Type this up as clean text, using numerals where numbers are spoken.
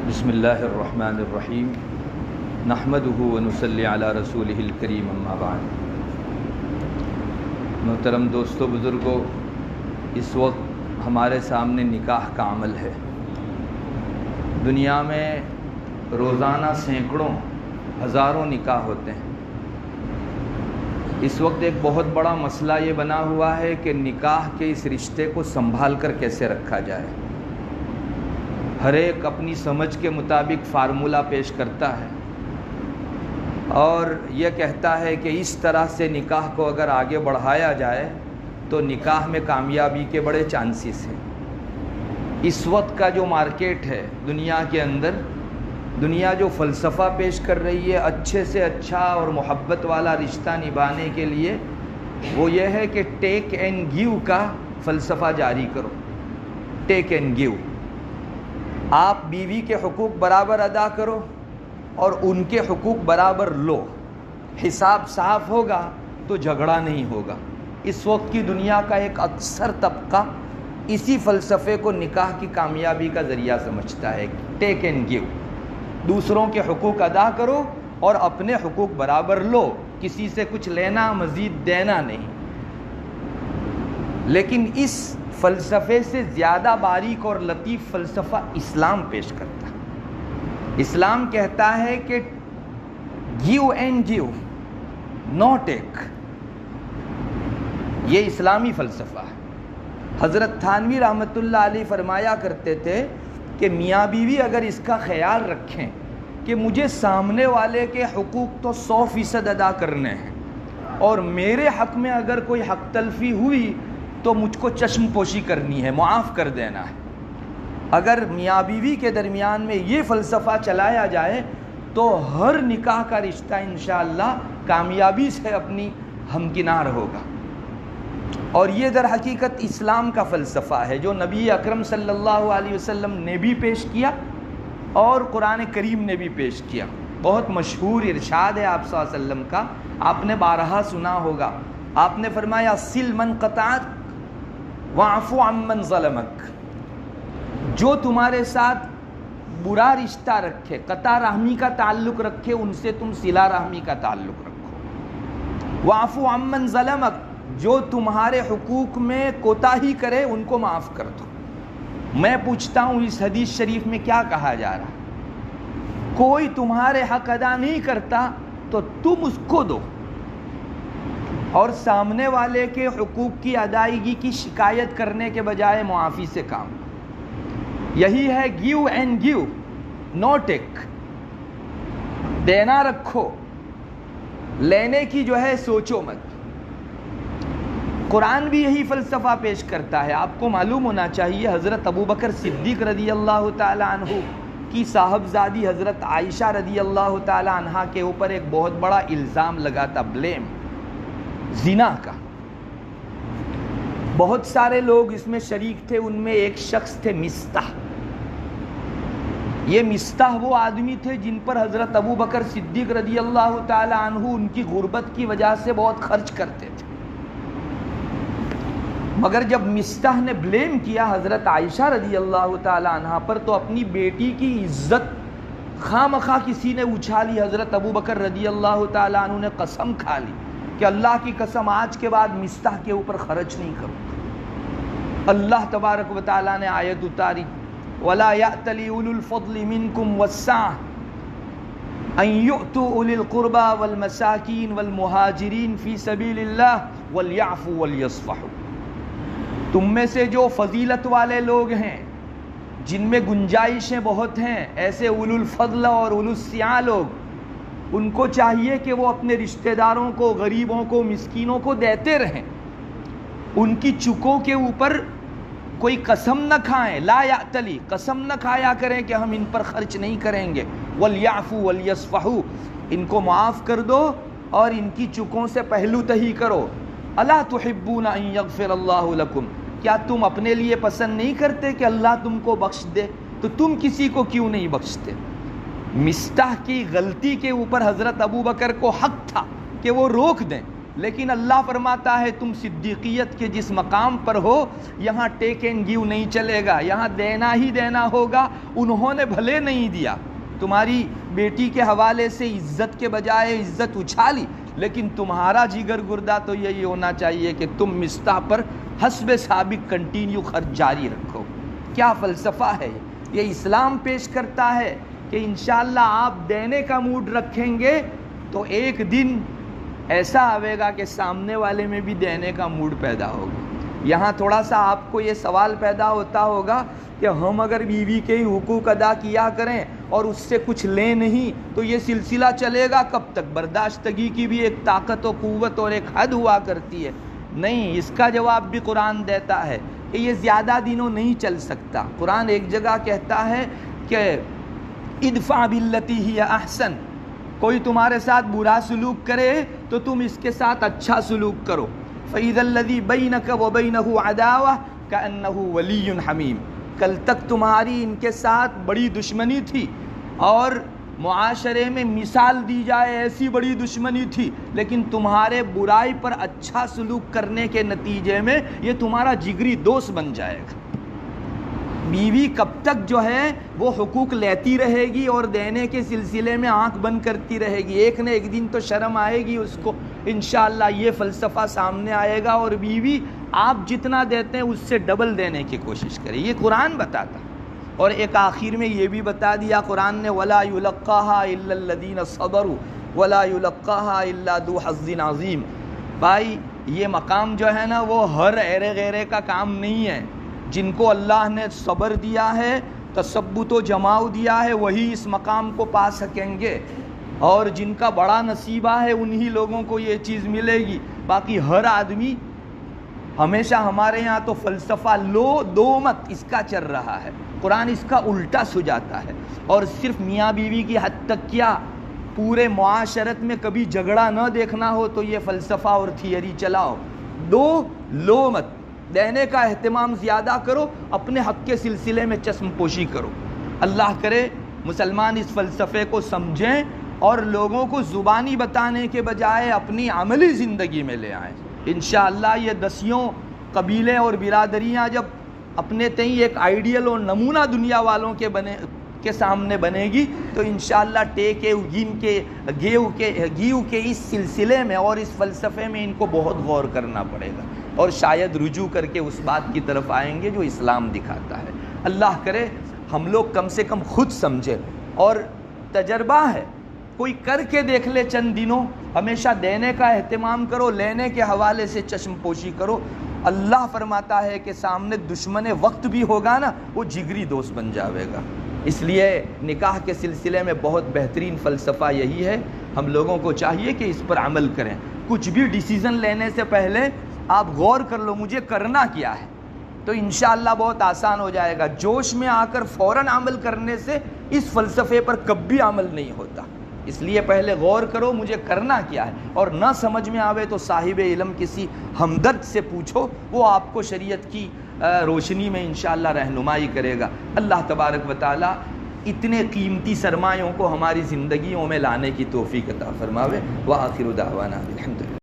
بسم اللہ الرحمن الرحیم نحمدہ ونصلی علی رسولہ الکریم اما بعد۔ محترم دوستو بزرگو، اس وقت ہمارے سامنے نکاح کا عمل ہے۔ دنیا میں روزانہ سینکڑوں ہزاروں نکاح ہوتے ہیں۔ اس وقت ایک بہت بڑا مسئلہ یہ بنا ہوا ہے کہ نکاح کے اس رشتے کو سنبھال کر کیسے رکھا جائے۔ ہر ایک اپنی سمجھ کے مطابق فارمولہ پیش کرتا ہے اور یہ کہتا ہے کہ اس طرح سے نکاح کو اگر آگے بڑھایا جائے تو نکاح میں کامیابی کے بڑے چانسز ہیں۔ اس وقت کا جو مارکیٹ ہے دنیا کے اندر، دنیا جو فلسفہ پیش کر رہی ہے اچھے سے اچھا اور محبت والا رشتہ نبھانے کے لیے، وہ یہ ہے کہ ٹیک اینڈ گیو کا فلسفہ جاری کرو۔ ٹیک اینڈ گیو، آپ بیوی کے حقوق برابر ادا کرو اور ان کے حقوق برابر لو۔ حساب صاف ہوگا تو جھگڑا نہیں ہوگا۔ اس وقت کی دنیا کا ایک اکثر طبقہ اسی فلسفے کو نکاح کی کامیابی کا ذریعہ سمجھتا ہے۔ ٹیک اینڈ گیو، دوسروں کے حقوق ادا کرو اور اپنے حقوق برابر لو، کسی سے کچھ لینا مزید دینا نہیں۔ لیکن اس فلسفے سے زیادہ باریک اور لطیف فلسفہ اسلام پیش کرتا ہے۔ اسلام کہتا ہے کہ گیو اینڈ گیو، نو ٹیک۔ یہ اسلامی فلسفہ ہے۔ حضرت تھانوی رحمۃ اللہ علیہ فرمایا کرتے تھے کہ میاں بیوی اگر اس کا خیال رکھیں کہ مجھے سامنے والے کے حقوق تو 100% ادا کرنے ہیں اور میرے حق میں اگر کوئی حق تلفی ہوئی تو مجھ کو چشم پوشی کرنی ہے، معاف کر دینا ہے۔ اگر میاں بیوی کے درمیان میں یہ فلسفہ چلایا جائے تو ہر نکاح کا رشتہ انشاءاللہ کامیابی سے اپنی ہمکنار ہوگا۔ اور یہ در حقیقت اسلام کا فلسفہ ہے جو نبی اکرم صلی اللہ علیہ وسلم نے بھی پیش کیا اور قرآن کریم نے بھی پیش کیا۔ بہت مشہور ارشاد ہے آپ صلی اللہ علیہ وسلم کا، آپ نے بارہا سنا ہوگا۔ آپ نے فرمایا سل من قطعت واعفو عمن ظلمک، جو تمہارے ساتھ برا رشتہ رکھے، قطع رحمی کا تعلق رکھے، ان سے تم صلہ رحمی کا تعلق رکھو۔ واعفو عمن ظلمک، جو تمہارے حقوق میں کوتاہی کرے ان کو معاف کر دو۔ میں پوچھتا ہوں اس حدیث شریف میں کیا کہا جا رہا؟ کوئی تمہارے حق ادا نہیں کرتا تو تم اس کو دو اور سامنے والے کے حقوق کی ادائیگی کی شکایت کرنے کے بجائے معافی سے کام۔ یہی ہے گیو اینڈ گیو، نو ٹیک۔ دینا رکھو، لینے کی جو ہے سوچو مت۔ قرآن بھی یہی فلسفہ پیش کرتا ہے۔ آپ کو معلوم ہونا چاہیے حضرت ابوبکر صدیق رضی اللہ تعالی عنہ کی صاحبزادی حضرت عائشہ رضی اللہ تعالی عنہ کے اوپر ایک بہت بڑا الزام لگا تھا، بلیم، زنا کا۔ بہت سارے لوگ اس میں شریک تھے، ان میں ایک شخص تھے مستح۔ یہ مستح وہ آدمی تھے جن پر حضرت ابوبکر صدیق رضی اللہ تعالی عنہ ان کی غربت کی وجہ سے بہت خرچ کرتے تھے۔ مگر جب مستح نے بلیم کیا حضرت عائشہ رضی اللہ تعالی عنہ پر تو اپنی بیٹی کی عزت خواہ مخواہ کسی نے اچھالی۔ حضرت ابوبکر رضی اللہ تعالی عنہ نے قسم کھا لی کہ اللہ کی قسم آج کے بعد مستح کے اوپر خرچ نہیں کروں۔ اللہ تبارک و تعالیٰ نے آیت اتاری، وَلَا يَأْتَلِ أُولُو الْفَضْلِ مِنْكُمْ وَالسَّعَةِ أَنْ يُؤْتُوا أُولِي الْقُرْبَى وَالْمَسَاكِينِ وَالْمُهَاجِرِينَ فِي سَبِيلِ اللَّهِ وَلْيَعْفُوا وَلْيَصْفَحُوا۔ تم میں سے جو فضیلت والے لوگ ہیں، جن میں گنجائشیں بہت ہیں، ایسے اولو الفضل اور اولو السعہ لوگ، ان کو چاہیے کہ وہ اپنے رشتہ داروں کو، غریبوں کو، مسکینوں کو دیتے رہیں۔ ان کی چکوں کے اوپر کوئی قسم نہ کھائیں، لا یأتلی، قسم نہ کھایا کریں کہ ہم ان پر خرچ نہیں کریں گے۔ ولیعفو ولیصفحوا، ان کو معاف کر دو اور ان کی چکوں سے پہلو تہی کرو۔ الا تحبون ان یغفر اللہ لکم، کیا تم اپنے لیے پسند نہیں کرتے کہ اللہ تم کو بخش دے؟ تو تم کسی کو کیوں نہیں بخشتے؟ مستح کی غلطی کے اوپر حضرت ابوبکر کو حق تھا کہ وہ روک دیں، لیکن اللہ فرماتا ہے تم صدیقیت کے جس مقام پر ہو یہاں ٹیک اینڈ گیو نہیں چلے گا، یہاں دینا ہی دینا ہوگا۔ انہوں نے بھلے نہیں دیا، تمہاری بیٹی کے حوالے سے عزت کے بجائے عزت اچھالی، لیکن تمہارا جگر گردہ تو یہی ہونا چاہیے کہ تم مستح پر حسب سابق کنٹینیو خرچ جاری رکھو۔ کیا فلسفہ ہے یہ اسلام پیش کرتا ہے کہ انشاءاللہ آپ دینے کا موڈ رکھیں گے تو ایک دن ایسا آئے گا کہ سامنے والے میں بھی دینے کا موڈ پیدا ہوگا۔ یہاں تھوڑا سا آپ کو یہ سوال پیدا ہوتا ہوگا کہ ہم اگر بیوی کے ہی حقوق ادا کیا کریں اور اس سے کچھ لیں نہیں تو یہ سلسلہ چلے گا کب تک؟ برداشتگی کی بھی ایک طاقت و قوت اور ایک حد ہوا کرتی ہے۔ نہیں، اس کا جواب بھی قرآن دیتا ہے کہ یہ زیادہ دنوں نہیں چل سکتا۔ قرآن ایک جگہ کہتا ہے کہ ادفع باللتی ہی احسن، کوئی تمہارے ساتھ برا سلوک کرے تو تم اس کے ساتھ اچھا سلوک کرو۔ فَإِذَا الَّذِي بَيْنَكَ وَبَيْنَهُ عَدَاوَةٌ كَأَنَّهُ وَلِيٌّ حَمِيمٌ، کل تک تمہاری ان کے ساتھ بڑی دشمنی تھی اور معاشرے میں مثال دی جائے ایسی بڑی دشمنی تھی، لیکن تمہارے برائی پر اچھا سلوک کرنے کے نتیجے میں یہ تمہارا جگری دوست بن جائے گا۔ بیوی کب تک جو ہے وہ حقوق لیتی رہے گی اور دینے کے سلسلے میں آنکھ بند کرتی رہے گی، ایک نہ ایک دن تو شرم آئے گی اس کو، انشاءاللہ یہ فلسفہ سامنے آئے گا اور بیوی آپ جتنا دیتے ہیں اس سے ڈبل دینے کی کوشش کرے۔ یہ قرآن بتاتا۔ اور ایک آخر میں یہ بھی بتا دیا قرآن نے وَلَا يُلَقَّاهَا إِلَّا الَّذِينَ صَبَرُوا وَلَا يُلَقَّاهَا إِلَّا ذُو حَظٍّ عَظِيمٍ۔ بھائی یہ مقام جو ہے نا وہ ہر ایرے غیرے کا کام نہیں ہے۔ جن کو اللہ نے صبر دیا ہے، تثبت و جماؤ دیا ہے، وہی اس مقام کو پا سکیں گے، اور جن کا بڑا نصیبہ ہے انہی لوگوں کو یہ چیز ملے گی۔ باقی ہر آدمی ہمیشہ ہمارے یہاں تو فلسفہ لو دو مت اس کا چل رہا ہے، قرآن اس کا الٹا سجاتا ہے۔ اور صرف میاں بیوی کی حد تک کیا، پورے معاشرت میں کبھی جھگڑا نہ دیکھنا ہو تو یہ فلسفہ اور تھیوری چلاؤ، دو لو مت، دینے کا اہتمام زیادہ کرو، اپنے حق کے سلسلے میں چشم پوشی کرو۔ اللہ کرے مسلمان اس فلسفے کو سمجھیں اور لوگوں کو زبانی بتانے کے بجائے اپنی عملی زندگی میں لے آئیں۔ انشاءاللہ یہ دسیوں قبیلے اور برادریاں جب اپنے تئیں ایک آئیڈیل اور نمونہ دنیا والوں کے سامنے بنے گی تو انشاءاللہ ٹیک گیو کے اس سلسلے میں اور اس فلسفے میں ان کو بہت غور کرنا پڑے گا اور شاید رجوع کر کے اس بات کی طرف آئیں گے جو اسلام دکھاتا ہے۔ اللہ کرے ہم لوگ کم سے کم خود سمجھے، اور تجربہ ہے کوئی کر کے دیکھ لے چند دنوں، ہمیشہ دینے کا اہتمام کرو، لینے کے حوالے سے چشم پوشی کرو۔ اللہ فرماتا ہے کہ سامنے دشمن وقت بھی ہوگا نا وہ جگری دوست بن جاوے گا۔ اس لیے نکاح کے سلسلے میں بہت بہترین فلسفہ یہی ہے، ہم لوگوں کو چاہیے کہ اس پر عمل کریں۔ کچھ بھی ڈیسیزن لینے سے پہلے آپ غور کر لو مجھے کرنا کیا ہے، تو انشاءاللہ بہت آسان ہو جائے گا۔ جوش میں آ کر فوراً عمل کرنے سے اس فلسفے پر کبھی عمل نہیں ہوتا، اس لیے پہلے غور کرو مجھے کرنا کیا ہے، اور نہ سمجھ میں آوے تو صاحب علم کسی ہمدرد سے پوچھو، وہ آپ کو شریعت کی روشنی میں انشاءاللہ رہنمائی کرے گا۔ اللہ تبارک و تعالی اتنے قیمتی سرمایوں کو ہماری زندگیوں میں لانے کی توفیق عطا فرماوے۔ وآخر دعوانا الحمدللہ۔